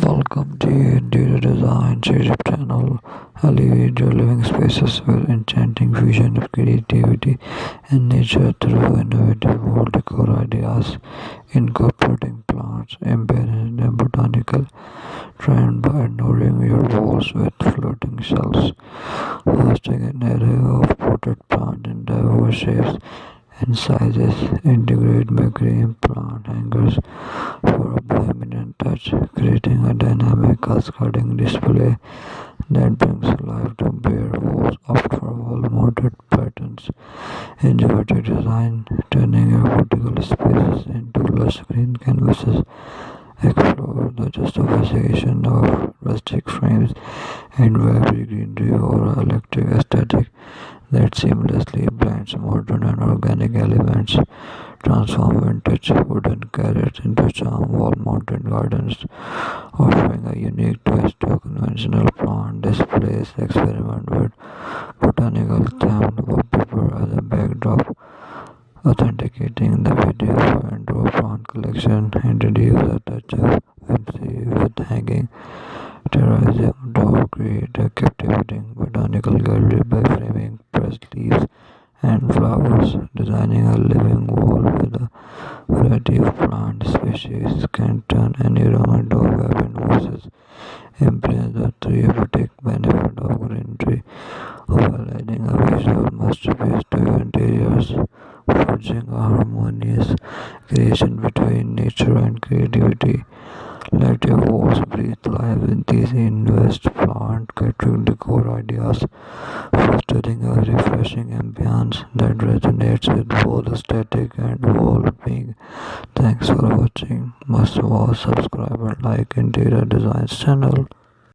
Welcome to Interior Design YouTube channel. Elevate your living spaces with enchanting fusion of creativity and nature through innovative wall decor ideas, incorporating plants embedded in a botanical trend by adorning your walls with floating shells, hosting an array of potted plants in diverse shapes and sizes, integrate macrame plant hangers for a bohemian touch, creating a dynamic cascading display that brings life to bare walls opt for wall mounted patterns. Enjoy the design, turning your vertical spaces into lush green canvases. Explore the justification of rustic frames and vibrant greenery or electric aesthetic that seamlessly blends modern and organic elements. Transform vintage wooden carrots into charm wall-mounted gardens, offering a unique twist to conventional plant displays. Experiment with botanical themed wallpaper as a backdrop, authenticating the video for indoor plant collection. Introduce a touch of whimsy with hanging terrarium door. Create a captivating botanical gallery by framing pressed leaves and flowers. Designing a living wall with a variety of plant species can turn any room into a vibrant versus embrace the therapeutic benefit of greenery while adding a visual masterpiece to your interiors, forging a harmonious creation between nature and creativity. Let your walls breathe life with these invest plant catering decor ideas, fostering a refreshing ambience that resonates with both aesthetic and well-being. Thanks for watching. Must watch, subscribe, and like Interior Designs channel.